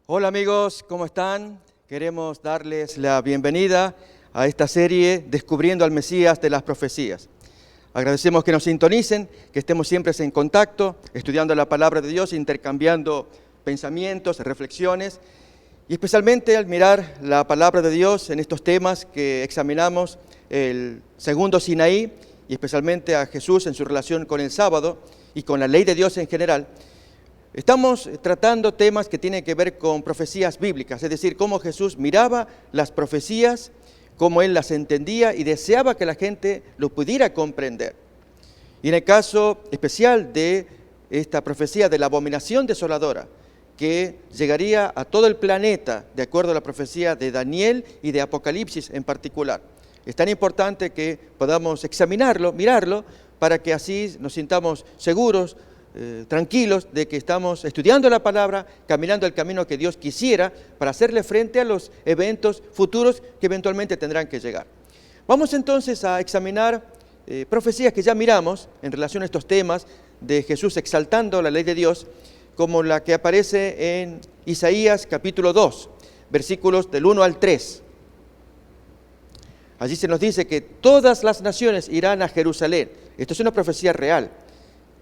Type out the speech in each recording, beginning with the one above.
Hola amigos, ¿cómo están? Queremos darles la bienvenida a esta serie Descubriendo al Mesías de las Profecías. Agradecemos que nos sintonicen, que estemos siempre en contacto, estudiando la palabra de Dios, intercambiando pensamientos, reflexiones, y especialmente al mirar la palabra de Dios en estos temas que examinamos, el segundo Sinaí, y especialmente a Jesús en su relación con el sábado y con la ley de Dios en general. Estamos tratando temas que tienen que ver con profecías bíblicas, es decir, cómo Jesús miraba las profecías, cómo Él las entendía y deseaba que la gente lo pudiera comprender. Y en el caso especial de esta profecía de la abominación desoladora, que llegaría a todo el planeta, de acuerdo a la profecía de Daniel y de Apocalipsis en particular. Es tan importante que podamos examinarlo, mirarlo, para que así nos sintamos seguros, tranquilos de que estamos estudiando la palabra, caminando el camino que Dios quisiera para hacerle frente a los eventos futuros que eventualmente tendrán que llegar. Vamos entonces a examinar profecías que ya miramos en relación a estos temas de Jesús exaltando la ley de Dios, como la que aparece en Isaías capítulo 2, versículos del 1 al 3. Allí se nos dice que todas las naciones irán a Jerusalén. Esto es una profecía real.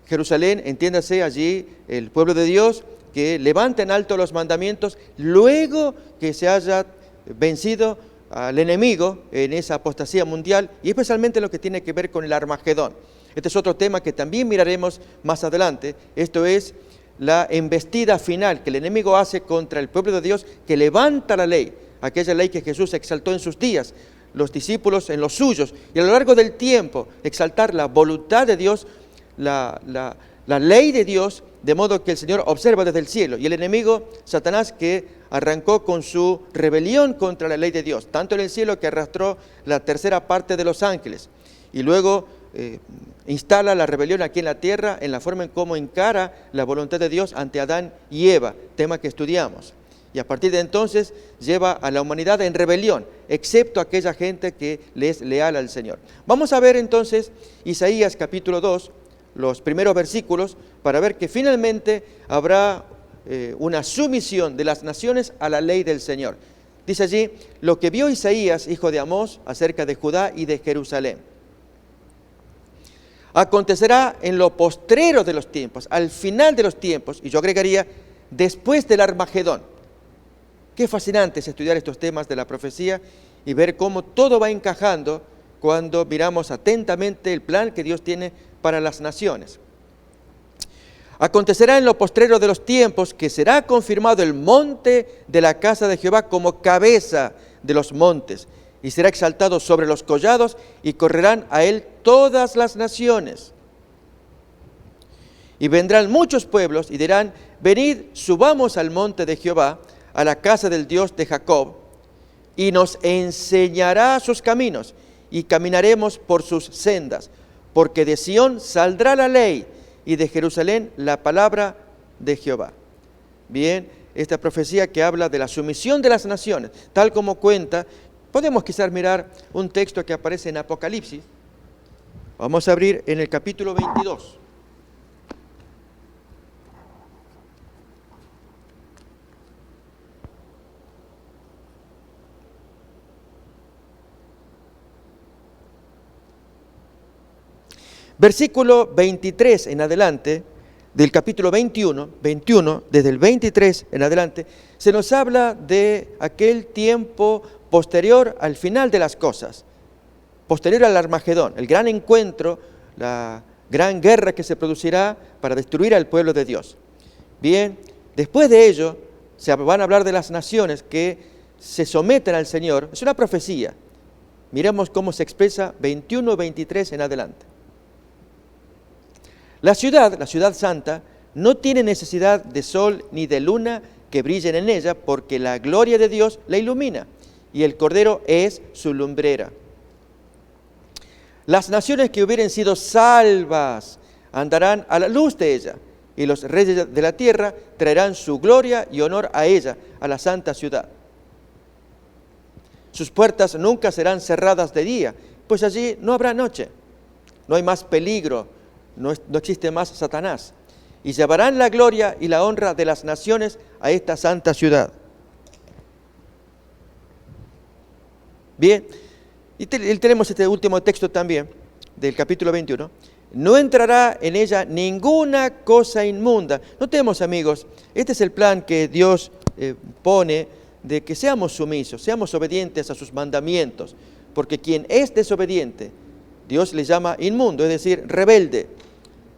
Jerusalén, entiéndase allí el pueblo de Dios que levanta en alto los mandamientos luego que se haya vencido al enemigo en esa apostasía mundial y especialmente lo que tiene que ver con el Armagedón. Este es otro tema que también miraremos más adelante. Esto es la embestida final que el enemigo hace contra el pueblo de Dios que levanta la ley, aquella ley que Jesús exaltó en sus días, los discípulos en los suyos, y a lo largo del tiempo exaltar la voluntad de Dios, la ley de Dios, de modo que el Señor observa desde el cielo. Y el enemigo, Satanás, que arrancó con su rebelión contra la ley de Dios, tanto en el cielo que arrastró la tercera parte de los ángeles, y luego instala la rebelión aquí en la tierra en la forma en cómo encara la voluntad de Dios ante Adán y Eva, tema que estudiamos. Y a partir de entonces lleva a la humanidad en rebelión, excepto aquella gente que le es leal al Señor. Vamos a ver entonces Isaías capítulo 2, los primeros versículos, para ver que finalmente habrá una sumisión de las naciones a la ley del Señor. Dice allí, lo que vio Isaías, hijo de Amós, acerca de Judá y de Jerusalén. Acontecerá en lo postrero de los tiempos, al final de los tiempos, y yo agregaría, después del Armagedón. Qué fascinante es estudiar estos temas de la profecía y ver cómo todo va encajando cuando miramos atentamente el plan que Dios tiene para las naciones. Acontecerá en lo postrero de los tiempos que será confirmado el monte de la casa de Jehová como cabeza de los montes, y será exaltado sobre los collados, y correrán a él todas las naciones. Y vendrán muchos pueblos y dirán, venid, subamos al monte de Jehová, a la casa del Dios de Jacob, y nos enseñará sus caminos, y caminaremos por sus sendas, porque de Sión saldrá la ley, y de Jerusalén la palabra de Jehová. Bien, esta profecía que habla de la sumisión de las naciones, tal como cuenta, podemos quizás mirar un texto que aparece en Apocalipsis. Vamos a abrir en el capítulo 22. Versículo 23 en adelante, del capítulo 21, desde el 23 en adelante, se nos habla de aquel tiempo posterior al final de las cosas, posterior al Armagedón, el gran encuentro, la gran guerra que se producirá para destruir al pueblo de Dios. Bien, después de ello, se van a hablar de las naciones que se someten al Señor. Es una profecía. Miremos cómo se expresa 21-23 en adelante. La ciudad santa, no tiene necesidad de sol ni de luna que brillen en ella, porque la gloria de Dios la ilumina, y el Cordero es su lumbrera. Las naciones que hubieren sido salvas andarán a la luz de ella, y los reyes de la tierra traerán su gloria y honor a ella, a la santa ciudad. Sus puertas nunca serán cerradas de día, pues allí no habrá noche, no hay más peligro, no existe más Satanás. y llevarán la gloria y la honra de las naciones a esta santa ciudad. Bien, y tenemos este último texto también, del capítulo 21. No entrará en ella ninguna cosa inmunda. Notemos, amigos, este es el plan que Dios pone de que seamos sumisos, seamos obedientes a sus mandamientos, porque quien es desobediente, Dios le llama inmundo, es decir, rebelde,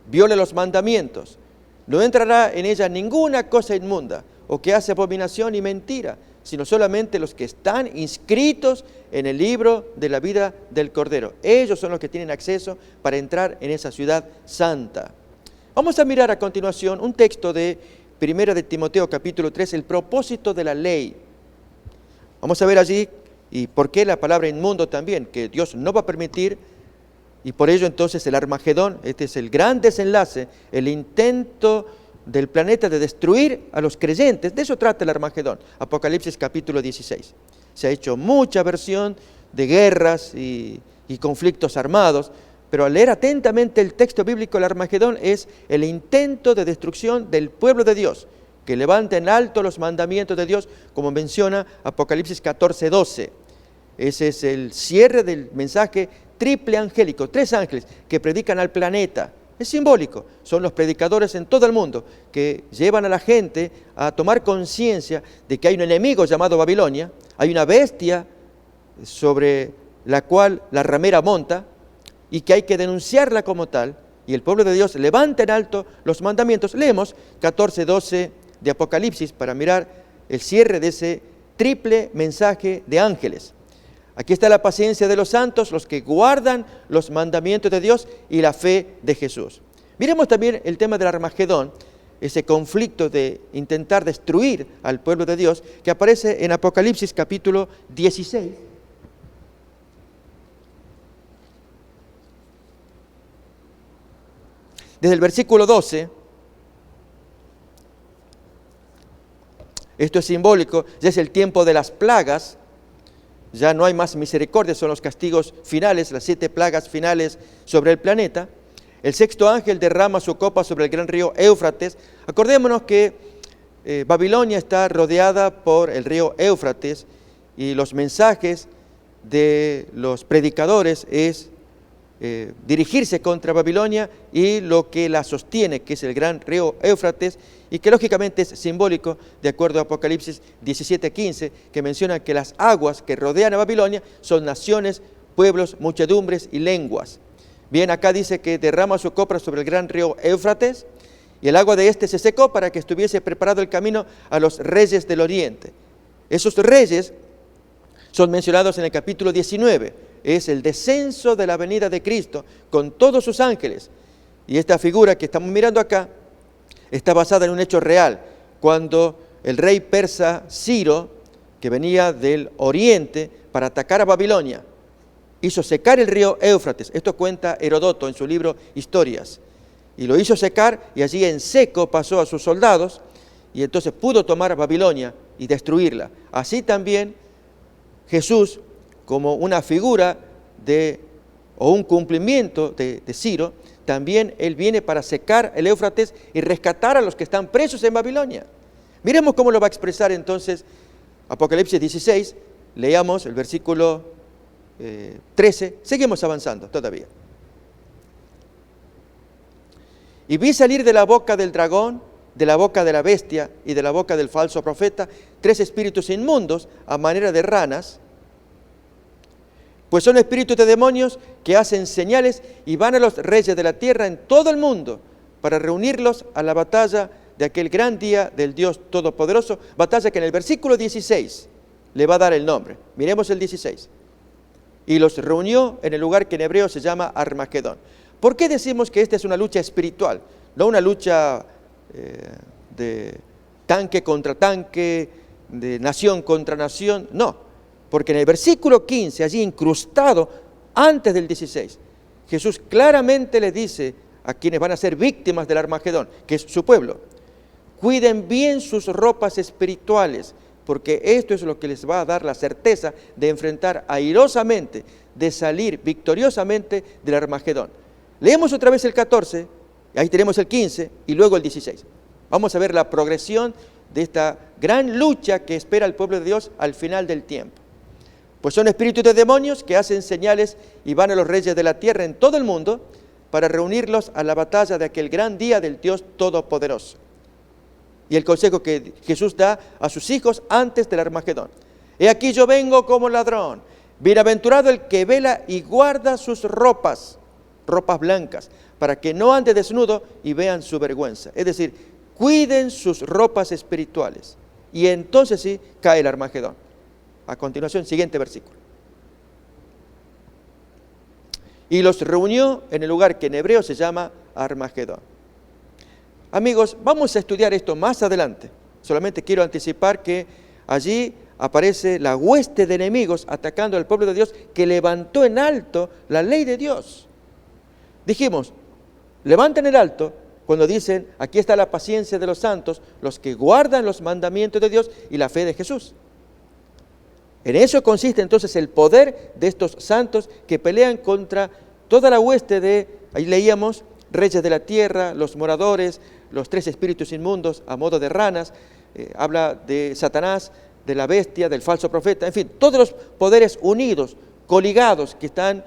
viola los mandamientos. No entrará en ella ninguna cosa inmunda, o que hace abominación y mentira, sino solamente los que están inscritos en el libro de la vida del Cordero. Ellos son los que tienen acceso para entrar en esa ciudad santa. Vamos a mirar a continuación un texto de 1 de Timoteo capítulo 3, el propósito de la ley. Vamos a ver allí, y por qué la palabra inmundo también, que Dios no va a permitir, y por ello entonces el Armagedón, este es el gran desenlace, el intento del planeta de destruir a los creyentes. De eso trata el Armagedón, Apocalipsis capítulo 16. Se ha hecho mucha versión de guerras y conflictos armados, pero al leer atentamente el texto bíblico, el Armagedón es el intento de destrucción del pueblo de Dios, que levanta en alto los mandamientos de Dios, como menciona Apocalipsis 14, 12. Ese es el cierre del mensaje triple angélico, 3 ángeles que predican al planeta. Es simbólico, son los predicadores en todo el mundo que llevan a la gente a tomar conciencia de que hay un enemigo llamado Babilonia, hay una bestia sobre la cual la ramera monta y que hay que denunciarla como tal, y el pueblo de Dios levanta en alto los mandamientos. Leemos 14, 12 de Apocalipsis para mirar el cierre de ese triple mensaje de ángeles. Aquí está la paciencia de los santos, los que guardan los mandamientos de Dios y la fe de Jesús. Miremos también el tema del Armagedón, ese conflicto de intentar destruir al pueblo de Dios, que aparece en Apocalipsis capítulo 16. Desde el versículo 12, esto es simbólico, ya es el tiempo de las plagas. Ya no hay más misericordia, son los castigos finales, las 7 plagas finales sobre el planeta. El 6º ángel derrama su copa sobre el gran río Éufrates. Acordémonos que Babilonia está rodeada por el río Éufrates y los mensajes de los predicadores es dirigirse contra Babilonia y lo que la sostiene, que es el gran río Éufrates, y que lógicamente es simbólico, de acuerdo a Apocalipsis 17:15, que menciona que las aguas que rodean a Babilonia son naciones, pueblos, muchedumbres y lenguas. Bien, acá dice que derrama su copa sobre el gran río Éufrates, y el agua de este se secó para que estuviese preparado el camino a los reyes del oriente. Esos reyes son mencionados en el capítulo 19, es el descenso de la venida de Cristo con todos sus ángeles. Y esta figura que estamos mirando acá está basada en un hecho real, cuando el rey persa Ciro, que venía del oriente para atacar a Babilonia, hizo secar el río Éufrates. Esto cuenta Herodoto en su libro Historias. Y lo hizo secar y allí en seco pasó a sus soldados y entonces pudo tomar Babilonia y destruirla. Así también Jesús, como una figura o un cumplimiento de Ciro, también Él viene para secar el Éufrates y rescatar a los que están presos en Babilonia. Miremos cómo lo va a expresar entonces Apocalipsis 16, leamos el versículo 13, seguimos avanzando todavía. Y vi salir de la boca del dragón, de la boca de la bestia y de la boca del falso profeta 3 espíritus inmundos a manera de ranas, pues son espíritus de demonios que hacen señales y van a los reyes de la tierra en todo el mundo para reunirlos a la batalla de aquel gran día del Dios Todopoderoso, batalla que en el versículo 16 le va a dar el nombre. Miremos el 16. Y los reunió en el lugar que en hebreo se llama Armagedón. ¿Por qué decimos que esta es una lucha espiritual? No una lucha de tanque contra tanque, de nación contra nación, no. Porque en el versículo 15, allí incrustado antes del 16, Jesús claramente le dice a quienes van a ser víctimas del Armagedón, que es su pueblo, cuiden bien sus ropas espirituales, porque esto es lo que les va a dar la certeza de enfrentar airosamente, de salir victoriosamente del Armagedón. Leemos otra vez el 14, Ahí tenemos el 15 y luego el 16. Vamos a ver la progresión de esta gran lucha que espera el pueblo de Dios al final del tiempo. Pues son espíritus de demonios que hacen señales y van a los reyes de la tierra en todo el mundo para reunirlos a la batalla de aquel gran día del Dios Todopoderoso. Y el consejo que Jesús da a sus hijos antes del Armagedón. He aquí yo vengo como ladrón. Bienaventurado el que vela y guarda sus ropas blancas, para que no ande desnudo y vean su vergüenza. Es decir, cuiden sus ropas espirituales. Y entonces sí cae el Armagedón. A continuación, siguiente versículo. Y los reunió en el lugar que en hebreo se llama Armagedón. Amigos, vamos a estudiar esto más adelante. Solamente quiero anticipar que allí aparece la hueste de enemigos atacando al pueblo de Dios que levantó en alto la ley de Dios. Dijimos, levantan en alto cuando dicen, aquí está la paciencia de los santos, los que guardan los mandamientos de Dios y la fe de Jesús. En eso consiste entonces el poder de estos santos que pelean contra toda la hueste de, ahí leíamos, reyes de la tierra, los moradores, los 3 espíritus inmundos a modo de ranas, habla de Satanás, de la bestia, del falso profeta, en fin, todos los poderes unidos, coligados, que están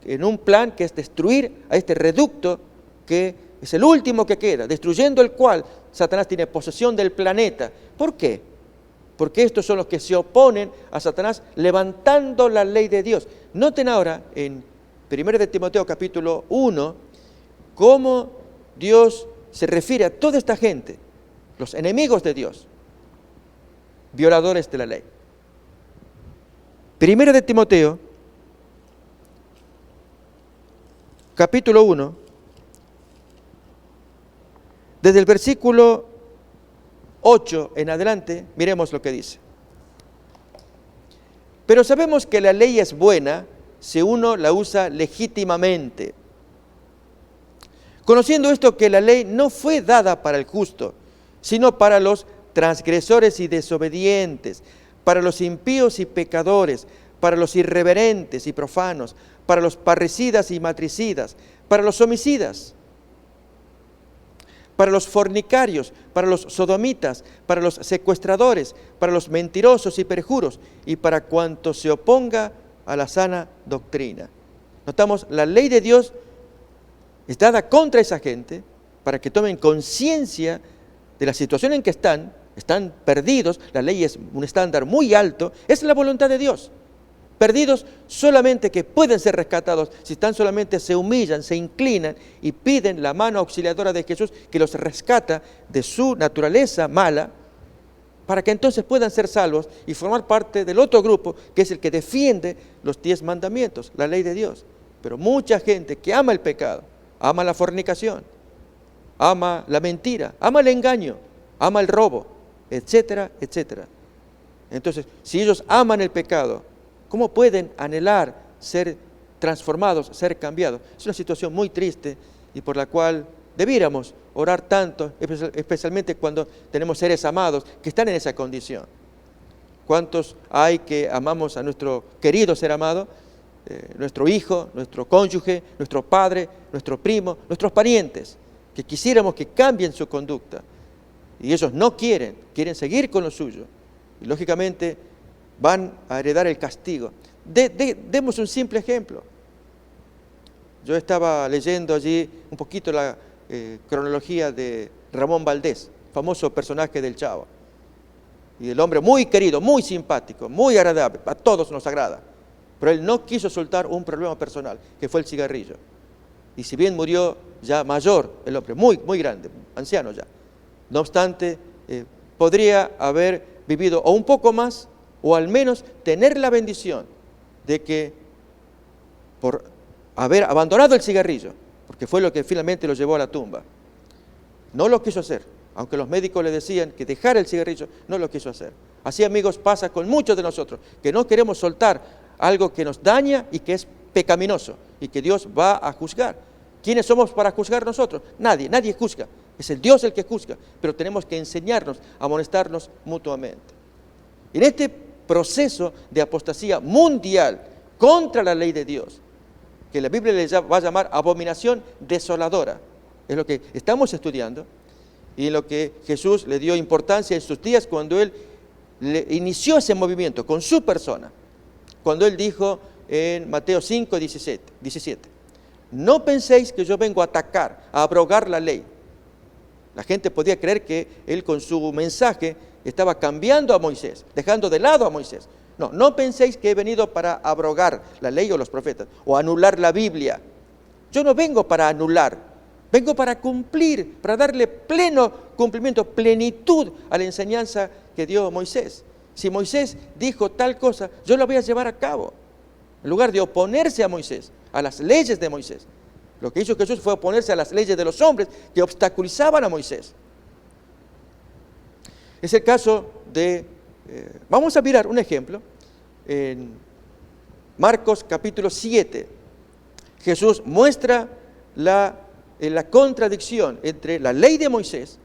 en un plan que es destruir a este reducto que es el último que queda, destruyendo el cual Satanás tiene posesión del planeta. ¿Por qué? Porque estos son los que se oponen a Satanás levantando la ley de Dios. Noten ahora en 1 de Timoteo capítulo 1 cómo Dios se refiere a toda esta gente, los enemigos de Dios, violadores de la ley. 1 de Timoteo capítulo 1, desde el versículo 8 en adelante, miremos lo que dice. Pero sabemos que la ley es buena si uno la usa legítimamente. Conociendo esto, que la ley no fue dada para el justo, sino para los transgresores y desobedientes, para los impíos y pecadores, para los irreverentes y profanos, para los parricidas y matricidas, para los homicidas, para los fornicarios, para los sodomitas, para los secuestradores, para los mentirosos y perjuros, y para cuanto se oponga a la sana doctrina. Notamos, la ley de Dios es dada contra esa gente para que tomen conciencia de la situación en que están perdidos, la ley es un estándar muy alto, es la voluntad de Dios. Perdidos solamente que pueden ser rescatados si tan solamente se humillan, se inclinan y piden la mano auxiliadora de Jesús que los rescata de su naturaleza mala para que entonces puedan ser salvos y formar parte del otro grupo que es el que defiende los 10 mandamientos, la ley de Dios. Pero mucha gente que ama el pecado, ama la fornicación, ama la mentira, ama el engaño, ama el robo, etcétera, etcétera. Entonces, si ellos aman el pecado, ¿cómo pueden anhelar ser transformados, ser cambiados? Es una situación muy triste y por la cual debiéramos orar tanto, especialmente cuando tenemos seres amados que están en esa condición. ¿Cuántos hay que amamos a nuestro querido ser amado? Nuestro hijo, nuestro cónyuge, nuestro padre, nuestro primo, nuestros parientes, que quisiéramos que cambien su conducta. Y ellos no quieren seguir con lo suyo. Y lógicamente van a heredar el castigo. Demos un simple ejemplo. Yo estaba leyendo allí un poquito la cronología de Ramón Valdés, famoso personaje del Chavo. Y el hombre muy querido, muy simpático, muy agradable, a todos nos agrada. Pero él no quiso soltar un problema personal, que fue el cigarrillo. Y si bien murió ya mayor, el hombre, muy, muy grande, anciano ya, no obstante, podría haber vivido o un poco más, o al menos tener la bendición de que por haber abandonado el cigarrillo, porque fue lo que finalmente lo llevó a la tumba, no lo quiso hacer, aunque los médicos le decían que dejara el cigarrillo, no lo quiso hacer. Así, amigos, pasa con muchos de nosotros, que no queremos soltar algo que nos daña y que es pecaminoso, y que Dios va a juzgar. ¿Quiénes somos para juzgar nosotros? Nadie juzga, es el Dios el que juzga, pero tenemos que enseñarnos, amonestarnos mutuamente. Y en este proceso de apostasía mundial contra la ley de Dios, que la Biblia le va a llamar abominación desoladora, Es lo que estamos estudiando y en lo que Jesús le dio importancia en sus días cuando Él inició ese movimiento con su persona. Cuando Él dijo en Mateo 5, 17, no penséis que yo vengo a atacar, a abrogar la ley. La gente podía creer que Él con su mensaje estaba cambiando a Moisés, dejando de lado a Moisés. No, no penséis que he venido para abrogar la ley o los profetas, o anular la Biblia. Yo no vengo para anular, vengo para cumplir, para darle pleno cumplimiento, plenitud a la enseñanza que dio Moisés. Si Moisés dijo tal cosa, yo la voy a llevar a cabo. En lugar de oponerse a Moisés, a las leyes de Moisés. Lo que hizo Jesús fue oponerse a las leyes de los hombres que obstaculizaban a Moisés. Es el caso de, vamos a mirar un ejemplo, en Marcos capítulo 7. Jesús muestra la contradicción entre la ley de Moisés,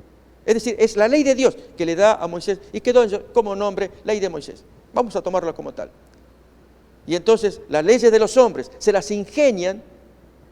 es decir, es la ley de Dios que le da a Moisés y quedó como nombre ley de Moisés. Vamos a tomarlo como tal. Y entonces las leyes de los hombres se las ingenian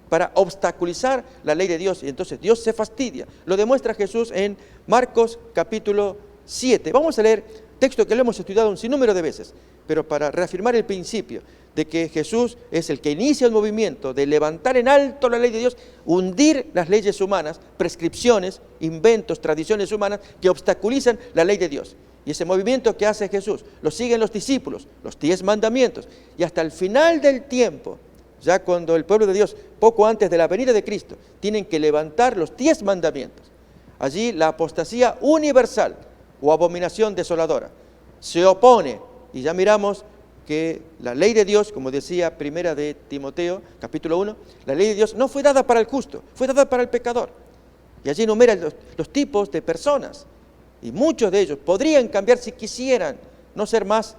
para obstaculizar la ley de Dios y entonces Dios se fastidia. Lo demuestra Jesús en Marcos capítulo 7. Vamos a leer texto que lo hemos estudiado un sinnúmero de veces, pero para reafirmar el principio de que Jesús es el que inicia el movimiento de levantar en alto la ley de Dios, hundir las leyes humanas, prescripciones, inventos, tradiciones humanas que obstaculizan la ley de Dios. Y ese movimiento que hace Jesús lo siguen los discípulos, los 10 mandamientos, y hasta el final del tiempo, ya cuando el pueblo de Dios, poco antes de la venida de Cristo, tienen que levantar los 10 mandamientos. Allí la apostasía universal o abominación desoladora se opone, y ya miramos que la ley de Dios, como decía primera de Timoteo, capítulo 1, la ley de Dios no fue dada para el justo, fue dada para el pecador. Y allí enumera los tipos de personas, y muchos de ellos podrían cambiar si quisieran, no ser más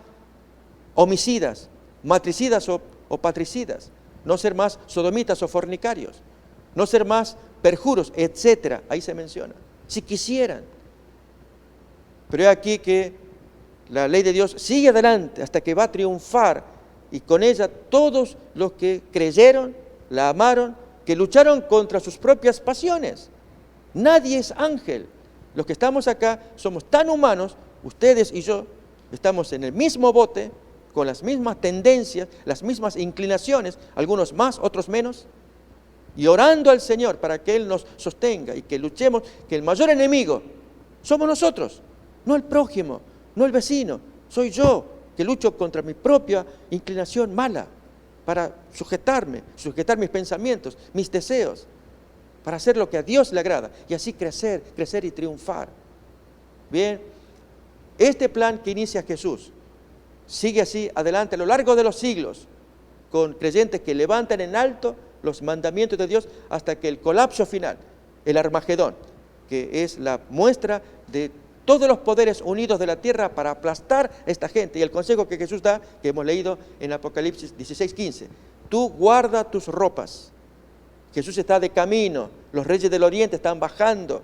homicidas, matricidas o patricidas, no ser más sodomitas o fornicarios, no ser más perjuros, etcétera. Ahí se menciona, si quisieran. Pero es aquí que la ley de Dios sigue adelante hasta que va a triunfar y con ella todos los que creyeron, la amaron, que lucharon contra sus propias pasiones. Nadie es ángel. Los que estamos acá somos tan humanos, ustedes y yo, estamos en el mismo bote, con las mismas tendencias, las mismas inclinaciones, algunos más, otros menos, y orando al Señor para que Él nos sostenga y que luchemos, que el mayor enemigo somos nosotros, no el prójimo, no el vecino, soy yo que lucho contra mi propia inclinación mala para sujetar mis pensamientos, mis deseos, para hacer lo que a Dios le agrada y así crecer y triunfar. Bien, este plan que inicia Jesús sigue así adelante a lo largo de los siglos, con creyentes que levantan en alto los mandamientos de Dios hasta que el colapso final, el Armagedón, que es la muestra de todos los poderes unidos de la tierra para aplastar a esta gente. Y el consejo que Jesús da, que hemos leído en Apocalipsis 16:15, tú guarda tus ropas. Jesús está de camino, los reyes del oriente están bajando.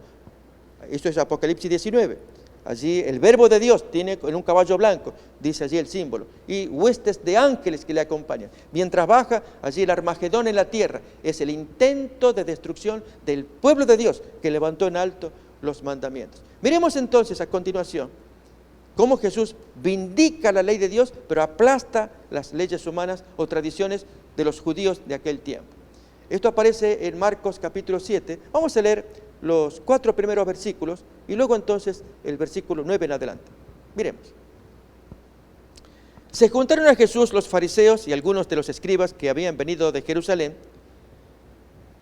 Esto es Apocalipsis 19. Allí el verbo de Dios tiene en un caballo blanco, dice allí el símbolo, y huestes de ángeles que le acompañan. Mientras baja, allí el Armagedón en la tierra es el intento de destrucción del pueblo de Dios que levantó en alto los mandamientos. Miremos entonces a continuación cómo Jesús vindica la ley de Dios, pero aplasta las leyes humanas o tradiciones de los judíos de aquel tiempo. Esto aparece en Marcos capítulo 7. Vamos a leer los 4 primeros versículos y luego entonces el versículo 9 en adelante. Miremos. Se juntaron a Jesús los fariseos y algunos de los escribas que habían venido de Jerusalén,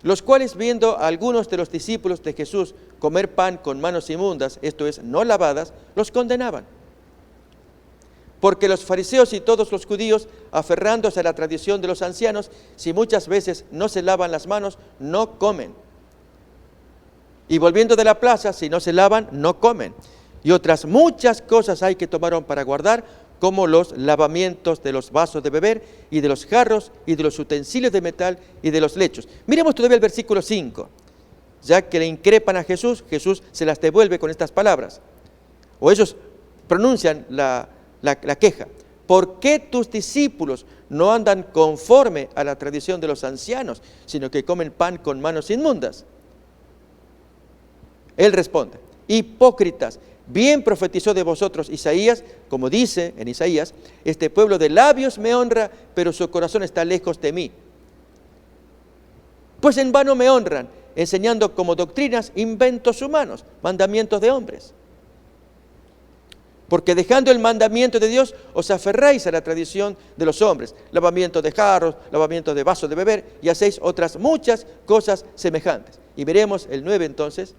los cuales, viendo a algunos de los discípulos de Jesús comer pan con manos inmundas, esto es, no lavadas, los condenaban. Porque los fariseos y todos los judíos, aferrándose a la tradición de los ancianos, si muchas veces no se lavan las manos, no comen. Y volviendo de la plaza, si no se lavan, no comen. Y otras muchas cosas hay que tomaron para guardar, como los lavamientos de los vasos de beber y de los jarros y de los utensilios de metal y de los lechos. Miremos todavía el versículo 5. Ya que le increpan a Jesús, Jesús se las devuelve con estas palabras. O ellos pronuncian la queja. ¿Por qué tus discípulos no andan conforme a la tradición de los ancianos, sino que comen pan con manos inmundas? Él responde: hipócritas, bien profetizó de vosotros Isaías, como dice en Isaías: este pueblo de labios me honra, pero su corazón está lejos de mí. Pues en vano me honran, enseñando como doctrinas inventos humanos, mandamientos de hombres. Porque dejando el mandamiento de Dios, os aferráis a la tradición de los hombres, lavamiento de jarros, lavamiento de vasos de beber, y hacéis otras muchas cosas semejantes. Y veremos el 9 entonces.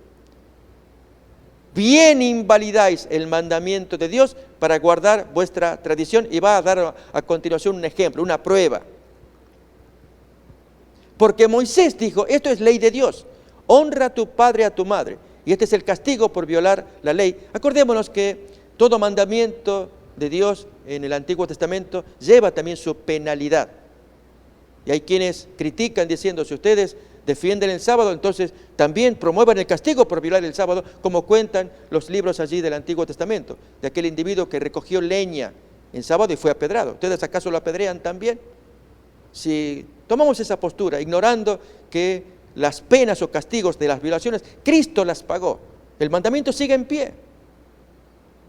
Bien invalidáis el mandamiento de Dios para guardar vuestra tradición, y va a dar a continuación un ejemplo, una prueba. Porque Moisés dijo: esto es ley de Dios, honra a tu padre y a tu madre, y este es el castigo por violar la ley. Acordémonos que todo mandamiento de Dios en el Antiguo Testamento lleva también su penalidad. Y hay quienes critican diciendo: si ustedes defienden el sábado, entonces también promuevan el castigo por violar el sábado, como cuentan los libros allí del Antiguo Testamento, de aquel individuo que recogió leña en sábado y fue apedrado. ¿Ustedes acaso lo apedrean también? Si tomamos esa postura, ignorando que las penas o castigos de las violaciones, Cristo las pagó, el mandamiento sigue en pie.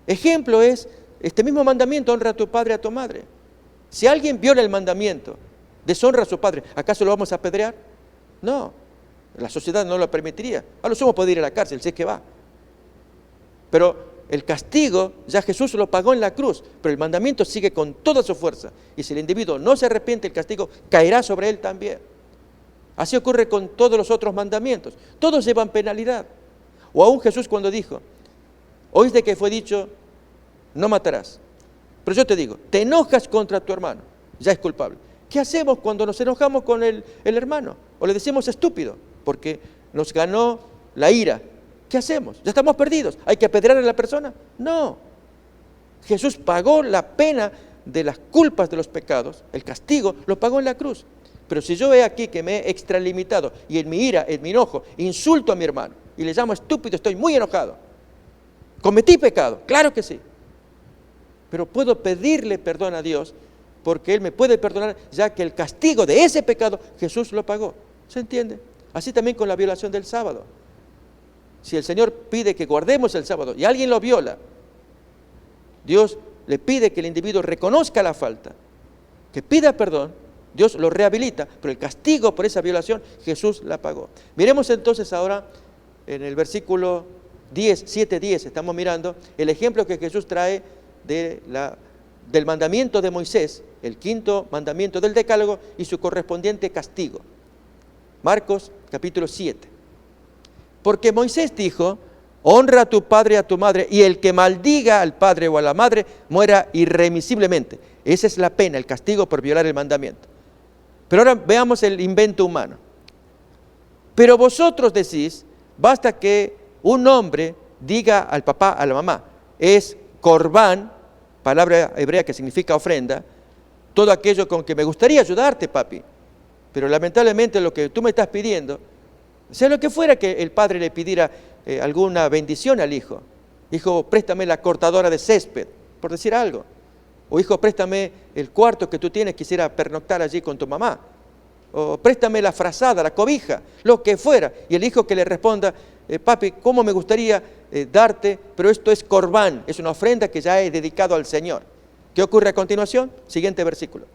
Ejemplo es este mismo mandamiento: honra a tu padre y a tu madre. Si alguien viola el mandamiento, deshonra a su padre, ¿acaso lo vamos a apedrear? No, la sociedad no lo permitiría. A lo sumo puede ir a la cárcel, si es que va. Pero el castigo ya Jesús lo pagó en la cruz, pero el mandamiento sigue con toda su fuerza. Y si el individuo no se arrepiente, el castigo caerá sobre él también. Así ocurre con todos los otros mandamientos. Todos llevan penalidad. O aún Jesús cuando dijo: oíste que fue dicho, no matarás. Pero yo te digo, te enojas contra tu hermano, ya es culpable. ¿Qué hacemos cuando nos enojamos con el hermano? O le decimos estúpido, porque nos ganó la ira. ¿Qué hacemos? Ya estamos perdidos. ¿Hay que apedrear a la persona? No. Jesús pagó la pena de las culpas de los pecados, el castigo, lo pagó en la cruz. Pero si yo he aquí que me he extralimitado y en mi ira, en mi enojo, insulto a mi hermano y le llamo estúpido, estoy muy enojado. ¿Cometí pecado? Claro que sí. Pero puedo pedirle perdón a Dios, porque Él me puede perdonar, ya que el castigo de ese pecado Jesús lo pagó. ¿Se entiende? Así también con la violación del sábado. Si el Señor pide que guardemos el sábado y alguien lo viola, Dios le pide que el individuo reconozca la falta, que pida perdón, Dios lo rehabilita, pero el castigo por esa violación Jesús la pagó. Miremos entonces ahora en el versículo 7:10, estamos mirando el ejemplo que Jesús trae del mandamiento de Moisés, el quinto mandamiento del Decálogo y su correspondiente castigo. Marcos capítulo 7. Porque Moisés dijo: honra a tu padre y a tu madre, y el que maldiga al padre o a la madre muera irremisiblemente. Esa es la pena, el castigo por violar el mandamiento. Pero ahora veamos el invento humano. Pero vosotros decís: basta que un hombre diga al papá, a la mamá, es corbán, palabra hebrea que significa ofrenda, todo aquello con que me gustaría ayudarte, papi, pero lamentablemente lo que tú me estás pidiendo, sea lo que fuera que el padre le pidiera alguna bendición al hijo. Hijo, préstame la cortadora de césped, por decir algo. O hijo, préstame el cuarto que tú tienes, quisiera pernoctar allí con tu mamá. O préstame la frazada, la cobija, lo que fuera. Y el hijo que le responda: papi, ¿cómo me gustaría darte? Pero esto es corbán, es una ofrenda que ya he dedicado al Señor. ¿Qué ocurre a continuación? Siguiente versículo.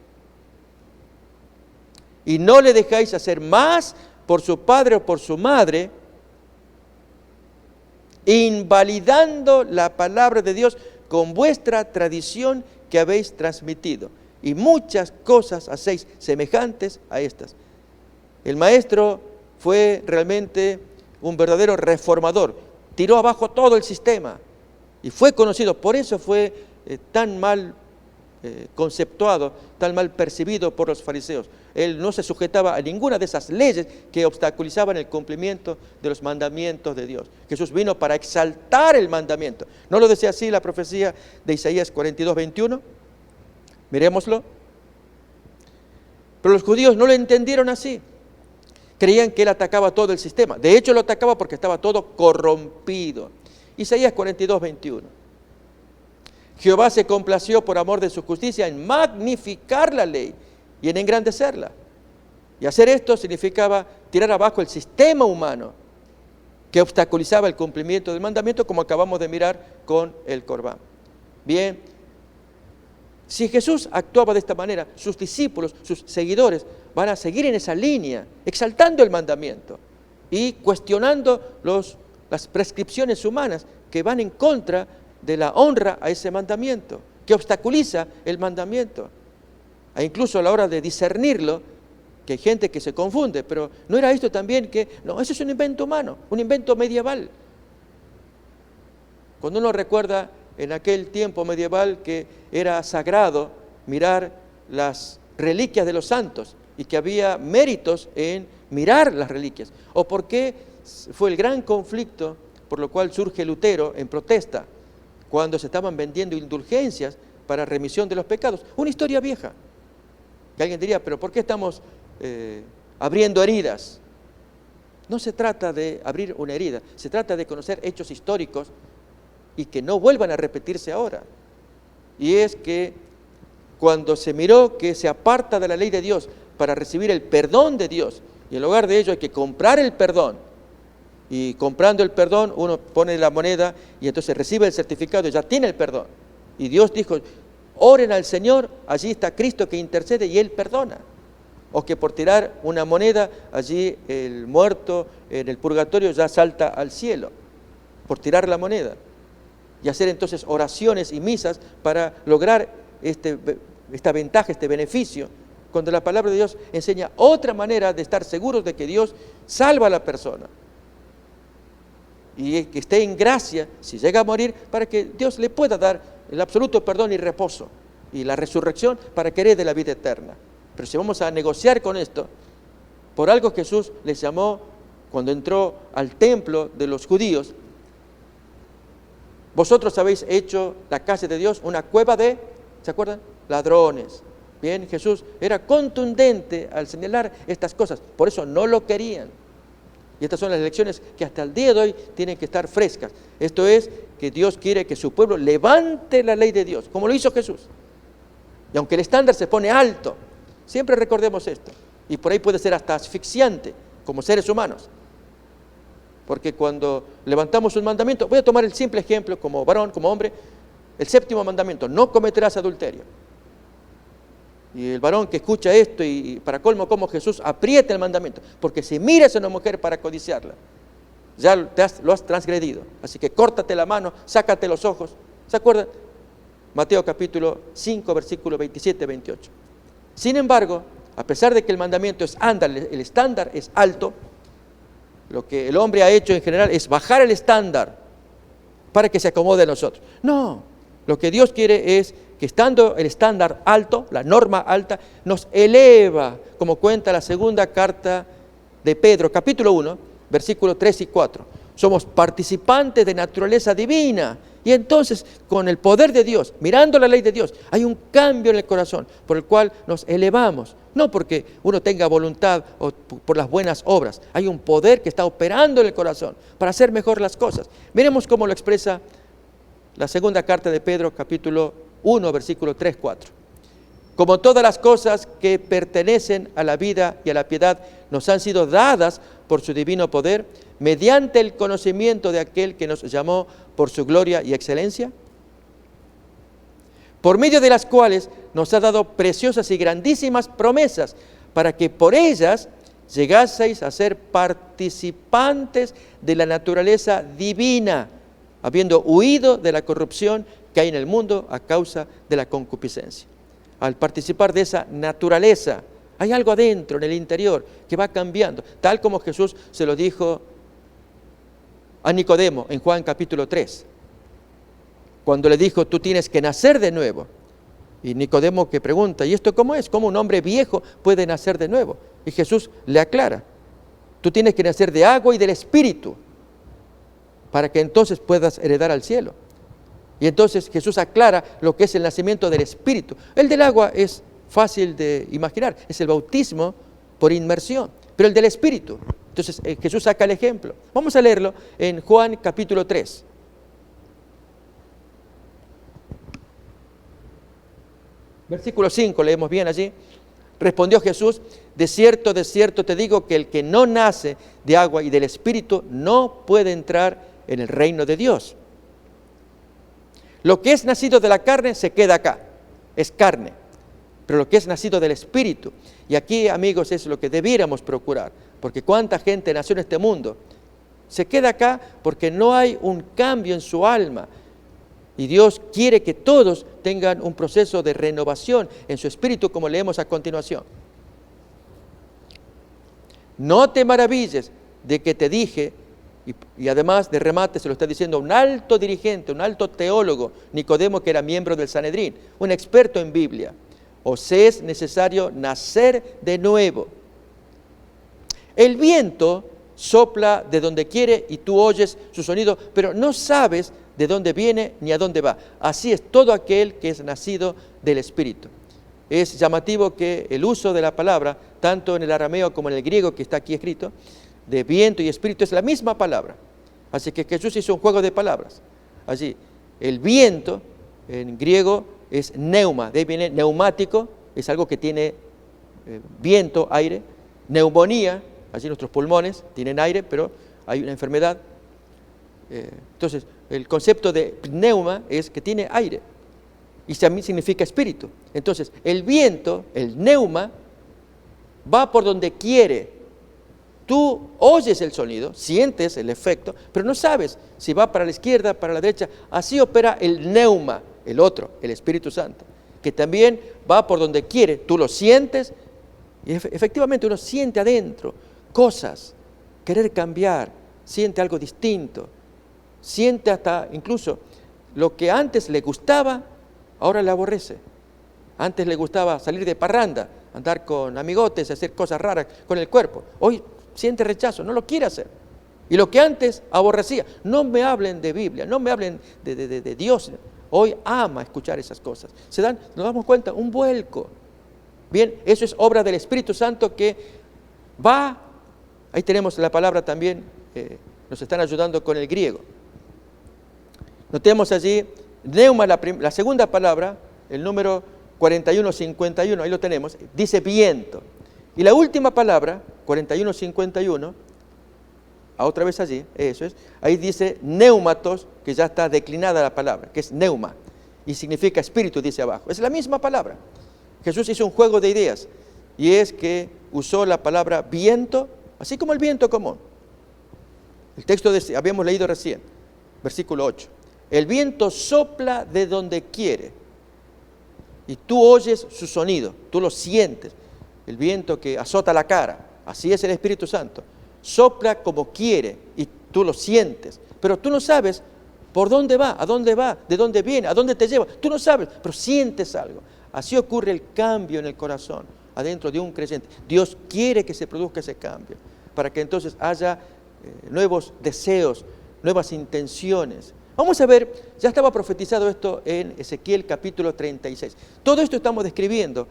Y no le dejáis hacer más por su padre o por su madre, invalidando la palabra de Dios con vuestra tradición que habéis transmitido. Y muchas cosas hacéis semejantes a estas. El maestro fue realmente un verdadero reformador. Tiró abajo todo el sistema y fue conocido. Por eso fue tan mal conceptuado, tan mal percibido por los fariseos. Él no se sujetaba a ninguna de esas leyes que obstaculizaban el cumplimiento de los mandamientos de Dios. Jesús vino para exaltar el mandamiento. ¿No lo decía así la profecía de Isaías 42:21? Miremoslo. Pero los judíos no lo entendieron así. Creían que él atacaba todo el sistema. De hecho, lo atacaba porque estaba todo corrompido. Isaías 42:21. Jehová se complació por amor de su justicia en magnificar la ley y en engrandecerla. Y hacer esto significaba tirar abajo el sistema humano que obstaculizaba el cumplimiento del mandamiento, como acabamos de mirar con el Corbán. Bien, si Jesús actuaba de esta manera, sus discípulos, sus seguidores, van a seguir en esa línea, exaltando el mandamiento y cuestionando las prescripciones humanas que van en contra de la honra a ese mandamiento, que obstaculiza el mandamiento. E incluso a la hora de discernirlo, que hay gente que se confunde, pero ¿no era esto también que, no, eso es un invento humano, un invento medieval? Cuando uno recuerda en aquel tiempo medieval que era sagrado mirar las reliquias de los santos y que había méritos en mirar las reliquias, o por qué fue el gran conflicto por lo cual surge Lutero en protesta cuando se estaban vendiendo indulgencias para remisión de los pecados. Una historia vieja, que alguien diría, pero ¿por qué estamos abriendo heridas? No se trata de abrir una herida, se trata de conocer hechos históricos y que no vuelvan a repetirse ahora. Y es que cuando se miró que se aparta de la ley de Dios para recibir el perdón de Dios, y en lugar de ello hay que comprar el perdón, y comprando el perdón uno pone la moneda y entonces recibe el certificado y ya tiene el perdón. Y Dios dijo, oren al Señor, allí está Cristo que intercede y Él perdona. O que por tirar una moneda, allí el muerto en el purgatorio ya salta al cielo, por tirar la moneda. Y hacer entonces oraciones y misas para lograr esta ventaja, este beneficio, cuando la palabra de Dios enseña otra manera de estar seguros de que Dios salva a la persona. Y que esté en gracia, si llega a morir, para que Dios le pueda dar el absoluto perdón y reposo, y la resurrección para que herede la vida eterna. Pero si vamos a negociar con esto, por algo Jesús les llamó, cuando entró al templo de los judíos, vosotros habéis hecho la casa de Dios una cueva de, ¿se acuerdan? Ladrones. Bien, Jesús era contundente al señalar estas cosas, por eso no lo querían. Y estas son las lecciones que hasta el día de hoy tienen que estar frescas. Esto es que Dios quiere que su pueblo levante la ley de Dios, como lo hizo Jesús. Y aunque el estándar se pone alto, siempre recordemos esto. Y por ahí puede ser hasta asfixiante como seres humanos. Porque cuando levantamos un mandamiento, voy a tomar el simple ejemplo como varón, como hombre, el 7º mandamiento, no cometerás adulterio. Y el varón que escucha esto y para colmo como Jesús aprieta el mandamiento, porque si miras a una mujer para codiciarla, ya lo has transgredido. Así que córtate la mano, sácate los ojos. ¿Se acuerdan? Mateo capítulo 5, versículo 27-28. Sin embargo, a pesar de que el mandamiento es andar, el estándar es alto, lo que el hombre ha hecho en general es bajar el estándar para que se acomode a nosotros. No, lo que Dios quiere es que estando el estándar alto, la norma alta, nos eleva, como cuenta la segunda carta de Pedro, capítulo 1, versículos 3 y 4. Somos participantes de naturaleza divina. Y entonces, con el poder de Dios, mirando la ley de Dios, hay un cambio en el corazón por el cual nos elevamos. No porque uno tenga voluntad o por las buenas obras. Hay un poder que está operando en el corazón para hacer mejor las cosas. Miremos cómo lo expresa la segunda carta de Pedro, capítulo 1, versículo 3, 4. Como todas las cosas que pertenecen a la vida y a la piedad nos han sido dadas por su divino poder, mediante el conocimiento de aquel que nos llamó por su gloria y excelencia, por medio de las cuales nos ha dado preciosas y grandísimas promesas, para que por ellas llegaseis a ser participantes de la naturaleza divina, habiendo huido de la corrupción que hay en el mundo a causa de la concupiscencia. Al participar de esa naturaleza, hay algo adentro, en el interior, que va cambiando, tal como Jesús se lo dijo a Nicodemo en Juan capítulo 3, cuando le dijo, tú tienes que nacer de nuevo. Y Nicodemo que pregunta, ¿y esto cómo es? ¿Cómo un hombre viejo puede nacer de nuevo? Y Jesús le aclara, tú tienes que nacer de agua y del Espíritu, para que entonces puedas heredar al cielo. Y entonces Jesús aclara lo que es el nacimiento del Espíritu. El del agua es fácil de imaginar, es el bautismo por inmersión, pero el del Espíritu. Entonces Jesús saca el ejemplo. Vamos a leerlo en Juan capítulo 3. Versículo 5, leemos bien allí. Respondió Jesús: de cierto te digo que el que no nace de agua y del Espíritu no puede entrar en el reino de Dios. Lo que es nacido de la carne se queda acá, es carne, pero lo que es nacido del Espíritu, y aquí, amigos, es lo que debiéramos procurar, porque cuánta gente nació en este mundo, se queda acá porque no hay un cambio en su alma, y Dios quiere que todos tengan un proceso de renovación en su espíritu, como leemos a continuación. No te maravilles de que te dije, y además de remate se lo está diciendo un alto dirigente, un alto teólogo, Nicodemo, que era miembro del Sanedrín, un experto en Biblia: os es necesario nacer de nuevo. El viento sopla de donde quiere y tú oyes su sonido, pero no sabes de dónde viene ni a dónde va. Así es todo aquel que es nacido del Espíritu. Es llamativo que el uso de la palabra, tanto en el arameo como en el griego que está aquí escrito, de viento y espíritu, es la misma palabra. Así que Jesús hizo un juego de palabras. Allí, el viento en griego es neuma, de ahí viene neumático, es algo que tiene viento, aire. Neumonía, allí nuestros pulmones tienen aire, pero hay una enfermedad. Entonces, el concepto de pneuma es que tiene aire, y también significa espíritu. Entonces, el viento, el neuma, va por donde quiere. Tú oyes el sonido, sientes el efecto, pero no sabes si va para la izquierda, para la derecha. Así opera el neuma, el otro, el Espíritu Santo, que también va por donde quiere. Tú lo sientes y efectivamente uno siente adentro cosas, querer cambiar, siente algo distinto, siente hasta incluso lo que antes le gustaba, ahora le aborrece. Antes le gustaba salir de parranda, andar con amigotes, hacer cosas raras con el cuerpo. Hoy siente rechazo, no lo quiere hacer. Y lo que antes aborrecía, no me hablen de Biblia, no me hablen de Dios. Hoy ama escuchar esas cosas. Nos damos cuenta, un vuelco. Bien, eso es obra del Espíritu Santo que va, ahí tenemos la palabra también, nos están ayudando con el griego. Notemos allí, neuma, la segunda palabra, el número 4151, ahí lo tenemos, dice viento. Y la última palabra, 4151, otra vez allí, eso es, ahí dice neumatos, que ya está declinada la palabra, que es neuma, y significa espíritu, dice abajo. Es la misma palabra. Jesús hizo un juego de ideas, y es que usó la palabra viento, así como el viento común. El texto habíamos leído recién, versículo 8. El viento sopla de donde quiere, y tú oyes su sonido, tú lo sientes. El viento que azota la cara, así es el Espíritu Santo. Sopla como quiere y tú lo sientes, pero tú no sabes por dónde va, de dónde viene, a dónde te lleva. Tú no sabes, pero sientes algo. Así ocurre el cambio en el corazón, adentro de un creyente. Dios quiere que se produzca ese cambio, para que entonces haya nuevos deseos, nuevas intenciones. Vamos a ver, ya estaba profetizado esto en Ezequiel capítulo 36. Todo esto estamos describiendo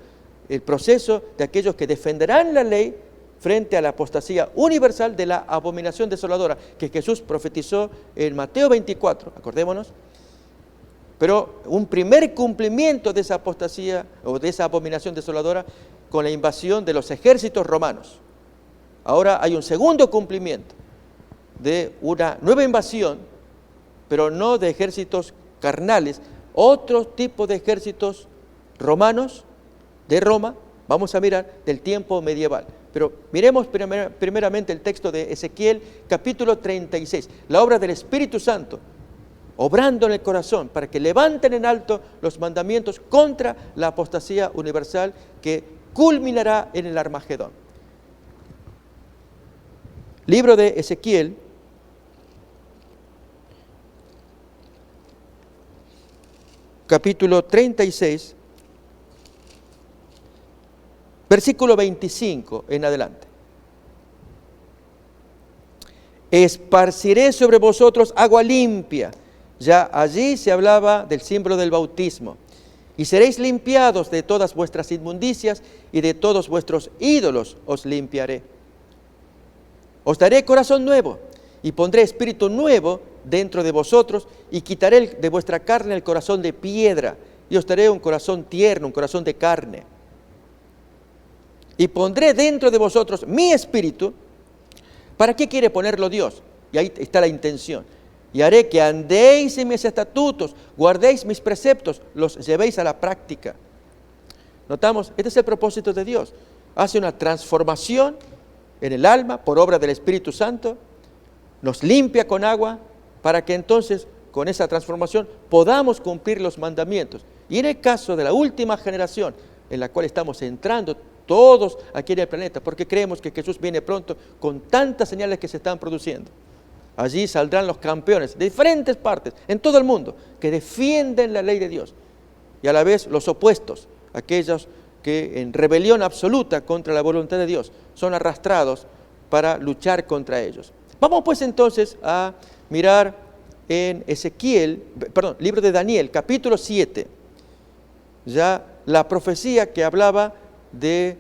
el proceso de aquellos que defenderán la ley frente a la apostasía universal de la abominación desoladora que Jesús profetizó en Mateo 24, acordémonos. Pero un primer cumplimiento de esa apostasía o de esa abominación desoladora con la invasión de los ejércitos romanos. Ahora hay un segundo cumplimiento de una nueva invasión, pero no de ejércitos carnales, otro tipo de ejércitos romanos, de Roma, vamos a mirar, del tiempo medieval. Pero miremos primeramente el texto de Ezequiel capítulo 36, la obra del Espíritu Santo, obrando en el corazón para que levanten en alto los mandamientos contra la apostasía universal que culminará en el Armagedón. Libro de Ezequiel, capítulo 36, versículo 25 en adelante. Esparciré sobre vosotros agua limpia. Ya allí se hablaba del símbolo del bautismo. Y seréis limpiados de todas vuestras inmundicias y de todos vuestros ídolos os limpiaré. Os daré corazón nuevo y pondré espíritu nuevo dentro de vosotros y quitaré de vuestra carne el corazón de piedra y os daré un corazón tierno, un corazón de carne. y pondré dentro de vosotros mi espíritu. ¿Para qué quiere ponerlo Dios? Y ahí está la intención. Y haré que andéis en mis estatutos, guardéis mis preceptos, los llevéis a la práctica. ¿Notamos? Este es el propósito de Dios. Hace una transformación en el alma por obra del Espíritu Santo, nos limpia con agua para que entonces con esa transformación podamos cumplir los mandamientos. Y en el caso de la última generación en la cual estamos entrando todos aquí en el planeta, porque creemos que Jesús viene pronto con tantas señales que se están produciendo. Allí saldrán los campeones de diferentes partes, en todo el mundo, que defienden la ley de Dios. Y a la vez los opuestos, aquellos que en rebelión absoluta contra la voluntad de Dios son arrastrados para luchar contra ellos. Vamos pues entonces a mirar en libro de Daniel, capítulo 7, ya la profecía que hablaba de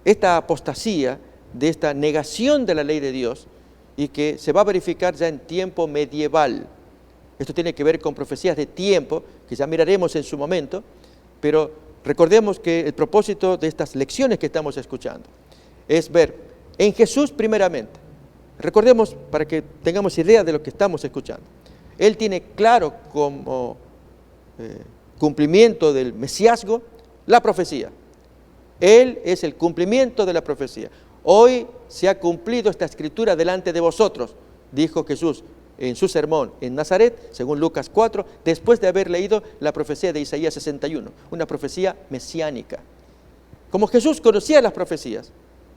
esta apostasía, de esta negación de la ley de Dios, y que se va a verificar ya en tiempo medieval. Esto tiene que ver con profecías de tiempo, que ya miraremos en su momento, pero recordemos que el propósito de estas lecciones que estamos escuchando es ver en Jesús primeramente. Recordemos para que tengamos idea de lo que estamos escuchando. Él tiene claro como cumplimiento del mesiasgo la profecía. Él es el cumplimiento de la profecía. Hoy se ha cumplido esta escritura delante de vosotros, dijo Jesús en su sermón en Nazaret, según Lucas 4, después de haber leído la profecía de Isaías 61, una profecía mesiánica. Como Jesús conocía las profecías,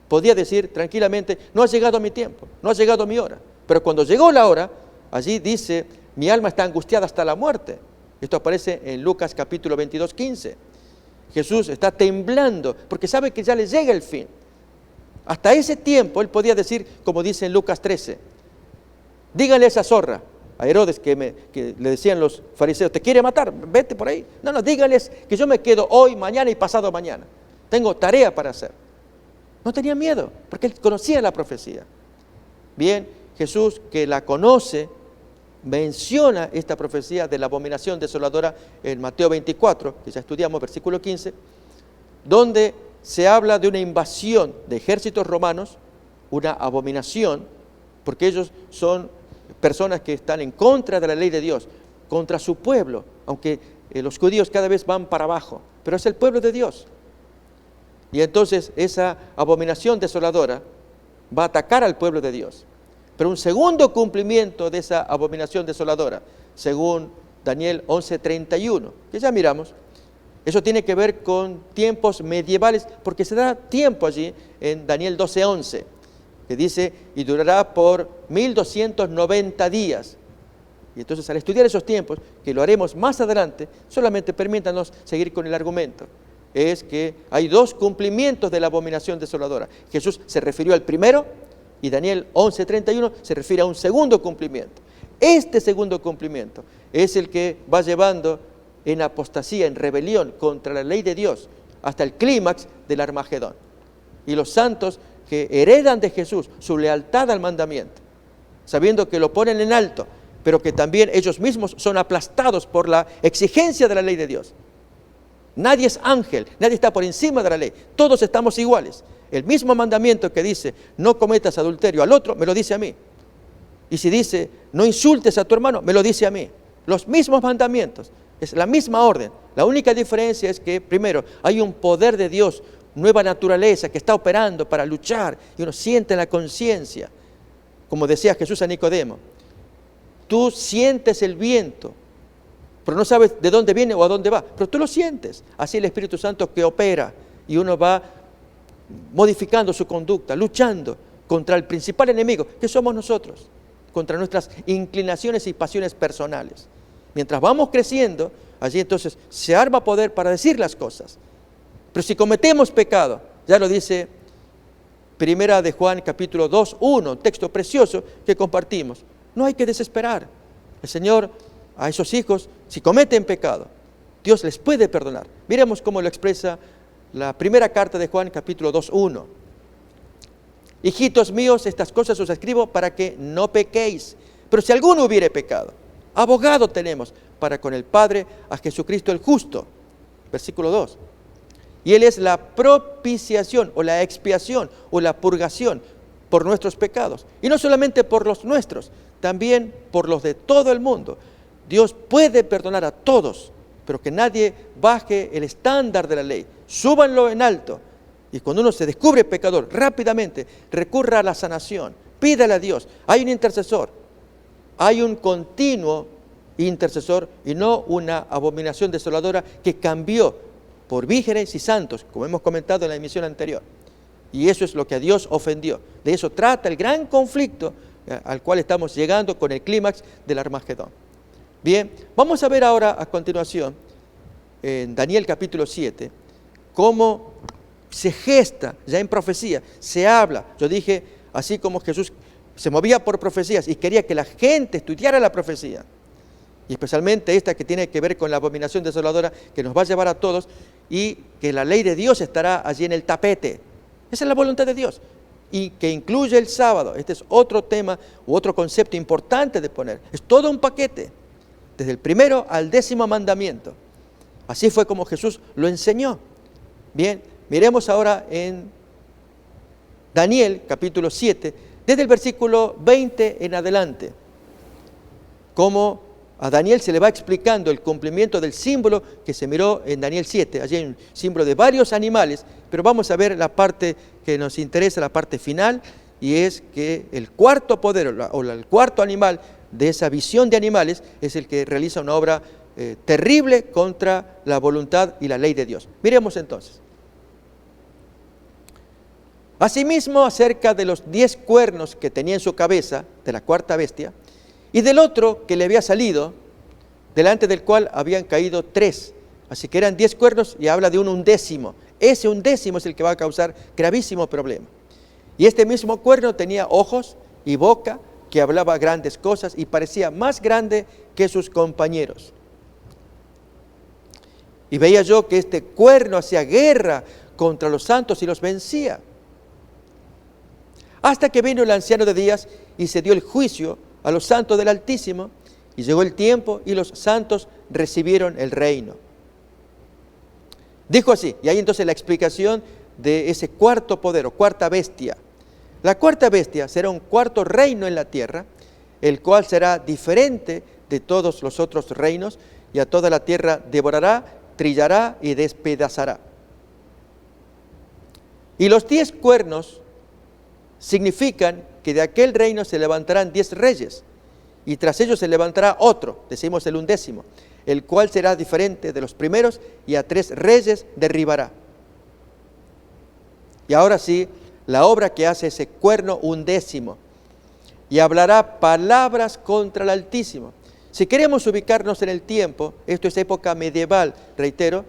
podía decir tranquilamente, no ha llegado mi tiempo, no ha llegado mi hora. Pero cuando llegó la hora, allí dice, mi alma está angustiada hasta la muerte. Esto aparece en Lucas capítulo 22, 15. Jesús está temblando porque sabe que ya le llega el fin. Hasta ese tiempo él podía decir, como dice en Lucas 13, díganle a esa zorra, a Herodes que le decían los fariseos, ¿te quiere matar? Vete por ahí. No, díganles que yo me quedo hoy, mañana y pasado mañana. Tengo tarea para hacer. No tenía miedo, porque él conocía la profecía. Bien, Jesús, que la conoce, menciona esta profecía de la abominación desoladora en Mateo 24, que ya estudiamos, versículo 15, donde se habla de una invasión de ejércitos romanos, una abominación, porque ellos son personas que están en contra de la ley de Dios, contra su pueblo, aunque los judíos cada vez van para abajo, pero es el pueblo de Dios. Y entonces esa abominación desoladora va a atacar al pueblo de Dios. Pero un segundo cumplimiento de esa abominación desoladora, según Daniel 11:31, que ya miramos, eso tiene que ver con tiempos medievales, porque se da tiempo allí en Daniel 12:11, que dice, y durará por 1290 días. Y entonces al estudiar esos tiempos, que lo haremos más adelante, solamente permítanos seguir con el argumento. Es que hay dos cumplimientos de la abominación desoladora. Jesús se refirió al primero y Daniel 11:31 se refiere a un segundo cumplimiento. Este segundo cumplimiento es el que va llevando en apostasía, en rebelión contra la ley de Dios, hasta el clímax del Armagedón. Y los santos que heredan de Jesús su lealtad al mandamiento, sabiendo que lo ponen en alto, pero que también ellos mismos son aplastados por la exigencia de la ley de Dios. Nadie es ángel, nadie está por encima de la ley, todos estamos iguales. El mismo mandamiento que dice, no cometas adulterio al otro, me lo dice a mí. Y si dice, no insultes a tu hermano, me lo dice a mí. Los mismos mandamientos, es la misma orden. La única diferencia es que, primero, hay un poder de Dios, nueva naturaleza que está operando para luchar, y uno siente en la conciencia, como decía Jesús a Nicodemo, tú sientes el viento, pero no sabes de dónde viene o a dónde va, pero tú lo sientes. Así el Espíritu Santo que opera, y uno va modificando su conducta, luchando contra el principal enemigo, que somos nosotros, contra nuestras inclinaciones y pasiones personales. Mientras vamos creciendo, allí entonces se arma poder para decir las cosas. Pero si cometemos pecado, ya lo dice Primera de Juan capítulo 2, 1, un texto precioso que compartimos. No hay que desesperar. El Señor a esos hijos, si cometen pecado, Dios les puede perdonar. Miremos cómo lo expresa la primera carta de Juan capítulo 2, 1. Hijitos míos, estas cosas os escribo para que no pequéis. Pero si alguno hubiere pecado, abogado tenemos para con el Padre a Jesucristo el justo. Versículo 2. Y Él es la propiciación o la expiación o la purgación por nuestros pecados. Y no solamente por los nuestros, también por los de todo el mundo. Dios puede perdonar a todos, pero que nadie baje el estándar de la ley. Súbanlo en alto. Y cuando uno se descubre pecador, rápidamente recurra a la sanación. Pídale a Dios. Hay un intercesor. Hay un continuo intercesor y no una abominación desoladora que cambió por vírgenes y santos, como hemos comentado en la emisión anterior. Y eso es lo que a Dios ofendió. De eso trata el gran conflicto al cual estamos llegando con el clímax del Armagedón. Bien, vamos a ver ahora a continuación, en Daniel capítulo 7, cómo se gesta ya en profecía, se habla. Yo dije, así como Jesús se movía por profecías y quería que la gente estudiara la profecía, y especialmente esta que tiene que ver con la abominación desoladora que nos va a llevar a todos, y que la ley de Dios estará allí en el tapete. Esa es la voluntad de Dios, y que incluye el sábado. Este es otro tema u otro concepto importante de poner. Es todo un paquete, desde el primero al 10º mandamiento. Así fue como Jesús lo enseñó. Bien, miremos ahora en Daniel capítulo 7, desde el versículo 20 en adelante, cómo a Daniel se le va explicando el cumplimiento del símbolo que se miró en Daniel 7. Allí hay un símbolo de varios animales, pero vamos a ver la parte que nos interesa, la parte final, y es que el cuarto poder o el cuarto animal de esa visión de animales es el que realiza una obra terrible contra la voluntad y la ley de Dios. Miremos entonces. Asimismo, acerca de los 10 cuernos que tenía en su cabeza, de la cuarta bestia, y del otro que le había salido, delante del cual habían caído 3. Así que eran 10 cuernos y habla de un undécimo. Ese undécimo es el que va a causar gravísimo problema. Y este mismo cuerno tenía ojos y boca, que hablaba grandes cosas y parecía más grande que sus compañeros. Y veía yo que este cuerno hacía guerra contra los santos y los vencía. Hasta que vino el anciano de días y se dio el juicio a los santos del Altísimo, y llegó el tiempo y los santos recibieron el reino. Dijo así, y ahí entonces la explicación de ese cuarto poder o cuarta bestia. La cuarta bestia será un cuarto reino en la tierra, el cual será diferente de todos los otros reinos, y a toda la tierra devorará, trillará y despedazará. Y los 10 cuernos significan que de aquel reino se levantarán 10 reyes, y tras ellos se levantará otro, decimos el undécimo, el cual será diferente de los primeros, y a 3 reyes derribará. Y ahora sí, la obra que hace ese cuerno undécimo, y hablará palabras contra el Altísimo. Si queremos ubicarnos en el tiempo, esto es época medieval, reitero,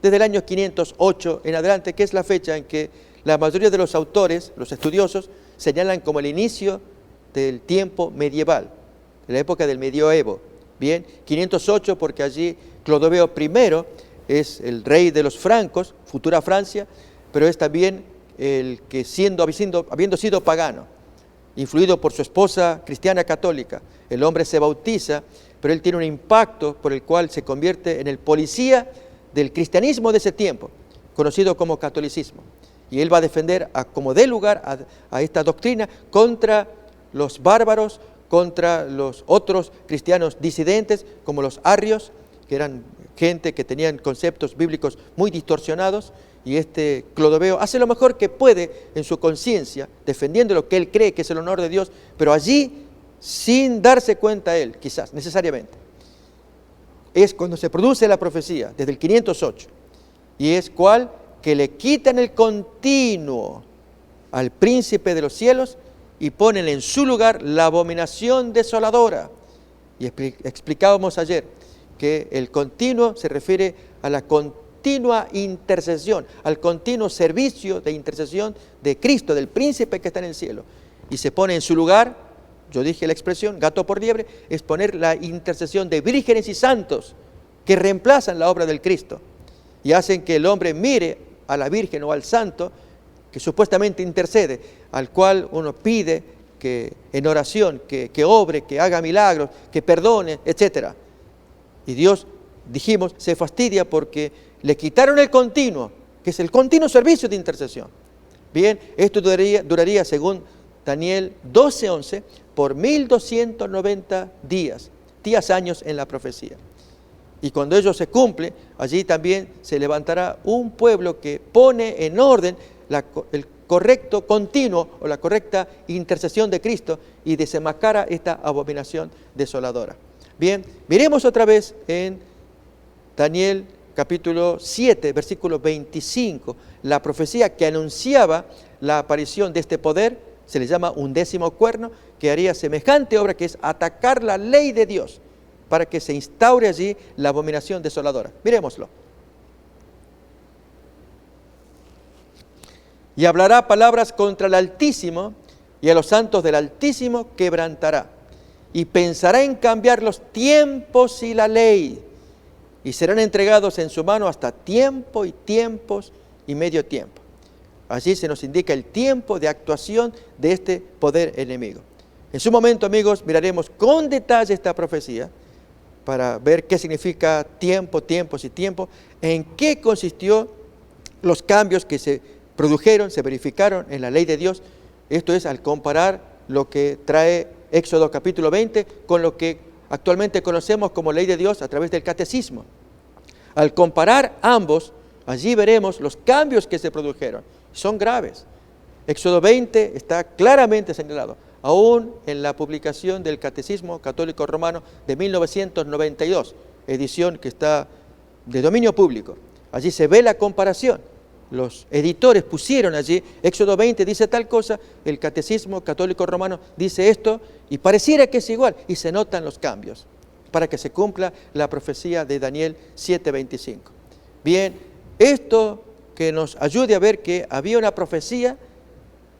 desde el año 508 en adelante, que es la fecha en que la mayoría de los autores, los estudiosos, señalan como el inicio del tiempo medieval, de la época del medioevo. Bien, 508 porque allí Clodoveo I es el rey de los francos, futura Francia, pero es también el que habiendo sido pagano, influido por su esposa cristiana católica, el hombre se bautiza, pero él tiene un impacto por el cual se convierte en el policía del cristianismo de ese tiempo, conocido como catolicismo. Y él va a defender como dé lugar a esta doctrina contra los bárbaros, contra los otros cristianos disidentes, como los arrios, que eran gente que tenían conceptos bíblicos muy distorsionados, y este Clodoveo hace lo mejor que puede en su conciencia, defendiendo lo que él cree que es el honor de Dios, pero allí, sin darse cuenta él, quizás, necesariamente, es cuando se produce la profecía, desde el 508, y es cual que le quitan el continuo al príncipe de los cielos y ponen en su lugar la abominación desoladora. Y explicábamos ayer que el continuo se refiere a la continua intercesión, al continuo servicio de intercesión de Cristo, del príncipe que está en el cielo. Y se pone en su lugar, yo dije la expresión, gato por liebre, es poner la intercesión de vírgenes y santos que reemplazan la obra del Cristo y hacen que el hombre mire a la Virgen o al santo que supuestamente intercede, al cual uno pide que en oración, que obre, que haga milagros, que perdone, etc. Y Dios, dijimos, se fastidia porque le quitaron el continuo que es el continuo servicio de intercesión. Bien, esto duraría según Daniel 12:11, por 1290 días, años en la profecía. Y cuando ello se cumple, allí también se levantará un pueblo que pone en orden el correcto continuo o la correcta intercesión de Cristo y desenmascara esta abominación desoladora. Bien, miremos otra vez en Daniel capítulo 7, versículo 25, la profecía que anunciaba la aparición de este poder, se le llama 11º cuerno, que haría semejante obra, que es atacar la ley de Dios, para que se instaure allí la abominación desoladora. Miremoslo. Y hablará palabras contra el Altísimo, y a los santos del Altísimo quebrantará, y pensará en cambiar los tiempos y la ley, y serán entregados en su mano hasta tiempo y tiempos y medio tiempo. Allí se nos indica el tiempo de actuación de este poder enemigo. En su momento, amigos, miraremos con detalle esta profecía para ver qué significa tiempo, tiempos y tiempo, en qué consistió los cambios que se produjeron, se verificaron en la ley de Dios. Esto es al comparar lo que trae Éxodo capítulo 20 con lo que actualmente conocemos como ley de Dios a través del catecismo. Al comparar ambos, allí veremos los cambios que se produjeron. Son graves. Éxodo 20 está claramente señalado, aún en la publicación del Catecismo Católico Romano de 1992, edición que está de dominio público. Allí se ve la comparación. Los editores pusieron allí, Éxodo 20 dice tal cosa, el Catecismo Católico Romano dice esto, y pareciera que es igual, y se notan los cambios, para que se cumpla la profecía de Daniel 7:25. Bien, esto que nos ayude a ver que había una profecía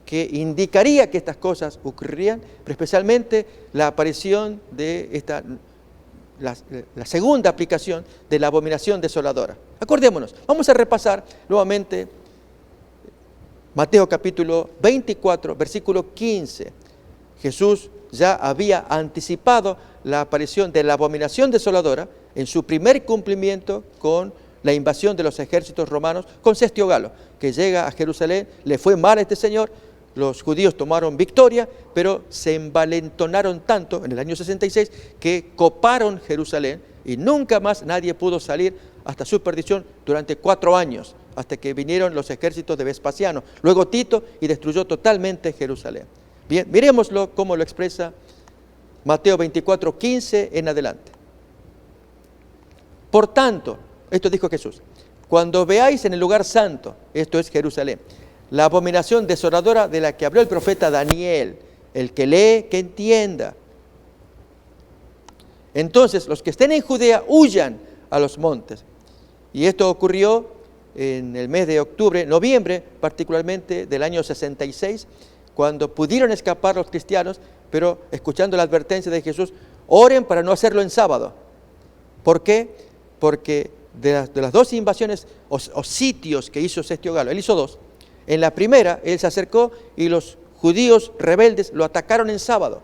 que indicaría que estas cosas ocurrirían, pero especialmente la aparición de la segunda aplicación de la abominación desoladora. Acordémonos, vamos a repasar nuevamente Mateo capítulo 24, versículo 15. Jesús ya había anticipado la aparición de la abominación desoladora en su primer cumplimiento con la invasión de los ejércitos romanos con Sestio Galo, que llega a Jerusalén. Le fue mal a este señor, los judíos tomaron victoria, pero se envalentonaron tanto en el año 66 que coparon Jerusalén y nunca más nadie pudo salir hasta su perdición durante 4 años, hasta que vinieron los ejércitos de Vespasiano, luego Tito, y destruyó totalmente Jerusalén. Bien, miremoslo cómo lo expresa Mateo 24, 15 en adelante. Por tanto, esto dijo Jesús, cuando veáis en el lugar santo, esto es Jerusalén, la abominación desoladora de la que habló el profeta Daniel, el que lee, que entienda. Entonces, los que estén en Judea huyan a los montes. Y esto ocurrió en el mes de octubre, noviembre, particularmente del año 66, cuando pudieron escapar los cristianos, pero escuchando la advertencia de Jesús, oren para no hacerlo en sábado. ¿Por qué? Porque de las 2 invasiones o sitios que hizo Sestio Galo, él hizo 2. En la primera, él se acercó y los judíos rebeldes lo atacaron en sábado.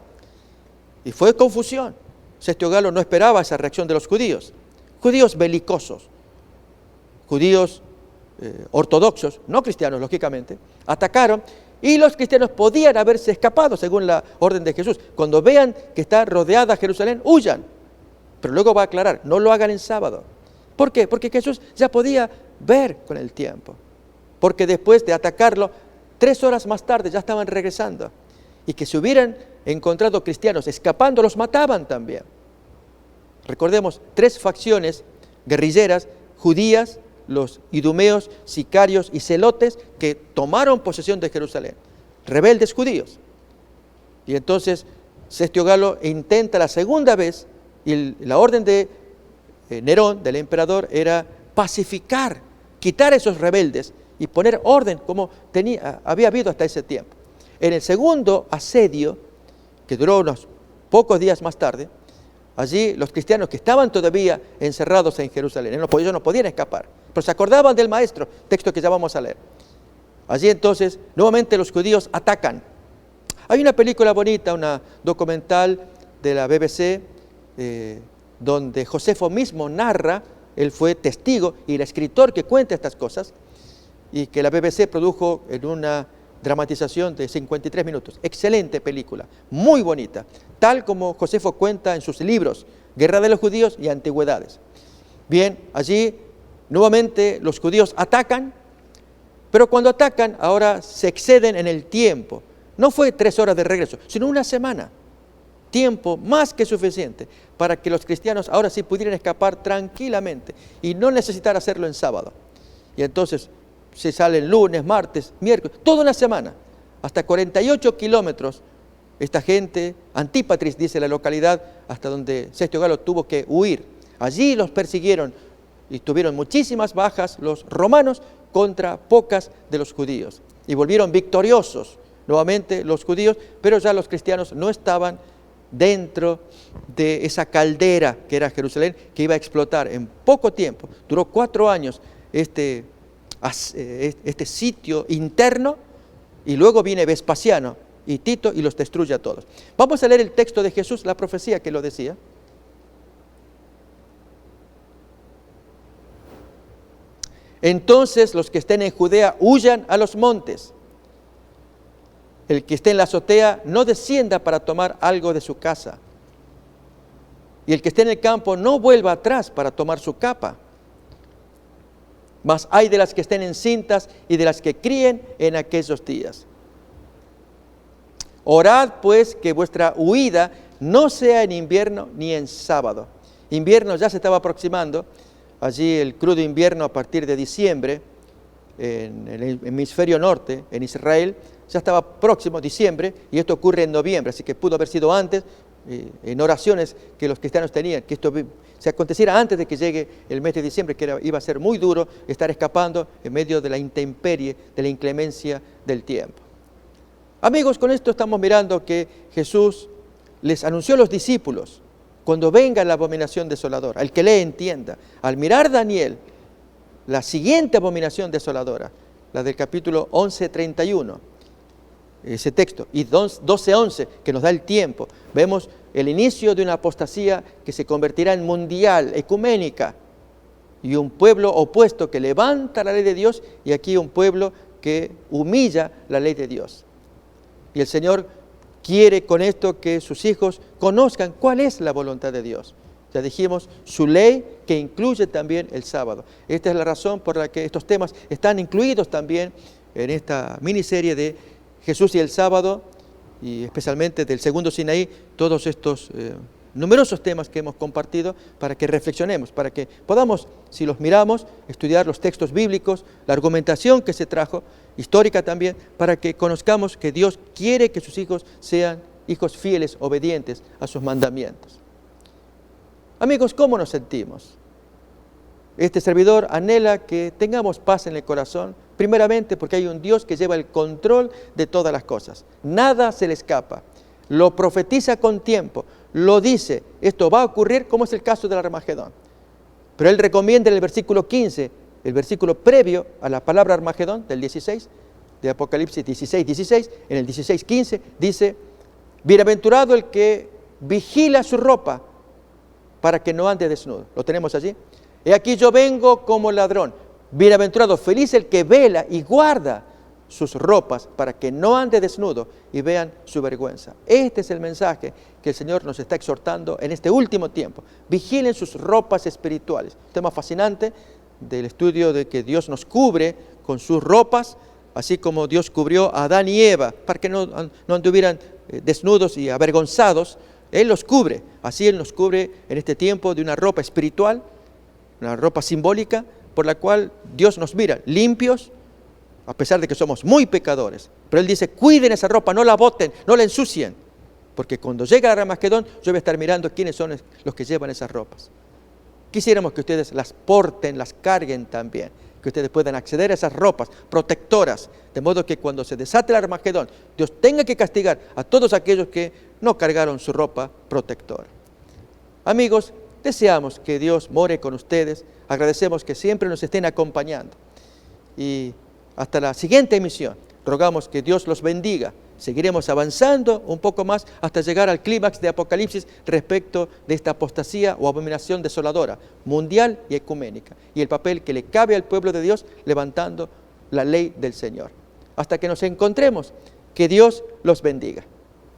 Y fue confusión. Sestio Galo no esperaba esa reacción de los judíos. Judíos belicosos, judíos ortodoxos, no cristianos, lógicamente, atacaron y los cristianos podían haberse escapado según la orden de Jesús. Cuando vean que está rodeada Jerusalén, huyan. Pero luego va a aclarar, no lo hagan en sábado. ¿Por qué? Porque Jesús ya podía ver con el tiempo. Porque después de atacarlo, 3 horas más tarde ya estaban regresando. Y que si hubieran encontrado cristianos escapando, los mataban también. Recordemos, 3 facciones guerrilleras judías, los idumeos, sicarios y celotes, que tomaron posesión de Jerusalén. Rebeldes judíos. Y entonces Sestio Galo intenta la segunda vez, y la orden de Nerón, del emperador, era pacificar, quitar a esos rebeldes y poner orden como había habido hasta ese tiempo. En el segundo asedio, que duró unos pocos días más tarde, allí los cristianos que estaban todavía encerrados en Jerusalén, ellos no podían escapar, pero se acordaban del maestro, texto que ya vamos a leer. Allí entonces, nuevamente los judíos atacan. Hay una película bonita, una documental de la BBC, donde Josefo mismo narra, él fue testigo y el escritor que cuenta estas cosas, y que la BBC produjo en una dramatización de 53 minutos. Excelente película, muy bonita, tal como Josefo cuenta en sus libros, Guerra de los Judíos y Antigüedades. Bien, allí nuevamente los judíos atacan, pero cuando atacan ahora se exceden en el tiempo. No fue 3 horas de regreso, sino una semana. Tiempo más que suficiente para que los cristianos ahora sí pudieran escapar tranquilamente y no necesitar hacerlo en sábado. Y entonces se salen lunes, martes, miércoles, toda una semana, hasta 48 kilómetros. Esta gente, Antípatris dice la localidad, hasta donde Sestio Galo tuvo que huir. Allí los persiguieron y tuvieron muchísimas bajas los romanos contra pocas de los judíos. Y volvieron victoriosos nuevamente los judíos, pero ya los cristianos no estaban dentro de esa caldera que era Jerusalén, que iba a explotar en poco tiempo. Duró 4 años este sitio interno, y luego viene Vespasiano y Tito y los destruye a todos. Vamos a leer el texto de Jesús, la profecía que lo decía. Entonces los que estén en Judea huyan a los montes. El que esté en la azotea no descienda para tomar algo de su casa. Y el que esté en el campo no vuelva atrás para tomar su capa. Mas hay de las que estén encintas y de las que críen en aquellos días. Orad pues que vuestra huida no sea en invierno ni en sábado. Invierno ya se estaba aproximando. Allí el crudo invierno a partir de diciembre, en el hemisferio norte, en Israel, ya estaba próximo, diciembre, y esto ocurre en noviembre, así que pudo haber sido antes, en oraciones que los cristianos tenían, que esto se aconteciera antes de que llegue el mes de diciembre, que iba a ser muy duro estar escapando en medio de la intemperie, de la inclemencia del tiempo. Amigos, con esto estamos mirando que Jesús les anunció a los discípulos, cuando venga la abominación desoladora, el que lee entienda. Al mirar Daniel, la siguiente abominación desoladora, la del capítulo 11:31, ese texto, y 12:11, que nos da el tiempo, vemos el inicio de una apostasía que se convertirá en mundial, ecuménica, y un pueblo opuesto que levanta la ley de Dios, y aquí un pueblo que humilla la ley de Dios. Y el Señor quiere con esto que sus hijos conozcan cuál es la voluntad de Dios. Ya dijimos, su ley que incluye también el sábado. Esta es la razón por la que estos temas están incluidos también en esta miniserie de Jesús y el sábado, y especialmente del segundo Sinaí, todos estos numerosos temas que hemos compartido para que reflexionemos, para que podamos, si los miramos, estudiar los textos bíblicos, la argumentación que se trajo, histórica también, para que conozcamos que Dios quiere que sus hijos sean hijos fieles, obedientes a sus mandamientos. Amigos, ¿cómo nos sentimos? Este servidor anhela que tengamos paz en el corazón, primeramente porque hay un Dios que lleva el control de todas las cosas. Nada se le escapa. Lo profetiza con tiempo, lo dice, esto va a ocurrir, como es el caso del Armagedón. Pero Él recomienda en el versículo 15, el versículo previo a la palabra Armagedón, del 16, de Apocalipsis 16, en el 16:15, dice, bienaventurado el que vigila su ropa para que no ande desnudo. ¿Lo tenemos allí? He aquí yo vengo como ladrón. Bienaventurado, feliz el que vela y guarda sus ropas para que no ande desnudo y vean su vergüenza. Este es el mensaje que el Señor nos está exhortando en este último tiempo. Vigilen sus ropas espirituales. Un tema fascinante del estudio de que Dios nos cubre con sus ropas, así como Dios cubrió a Adán y Eva para que no anduvieran desnudos y avergonzados. Él los cubre. Así Él nos cubre en este tiempo de una ropa espiritual, una ropa simbólica, por la cual Dios nos mira limpios, a pesar de que somos muy pecadores. Pero Él dice, cuiden esa ropa, no la boten, no la ensucien, porque cuando llegue el Armagedón, yo voy a estar mirando quiénes son los que llevan esas ropas. Quisiéramos que ustedes las porten, las carguen también, que ustedes puedan acceder a esas ropas protectoras, de modo que cuando se desate el Armagedón, Dios tenga que castigar a todos aquellos que no cargaron su ropa protectora. Amigos, deseamos que Dios more con ustedes, agradecemos que siempre nos estén acompañando. Y hasta la siguiente emisión, rogamos que Dios los bendiga. Seguiremos avanzando un poco más hasta llegar al clímax de Apocalipsis respecto de esta apostasía o abominación desoladora, mundial y ecuménica, y el papel que le cabe al pueblo de Dios levantando la ley del Señor. Hasta que nos encontremos, que Dios los bendiga.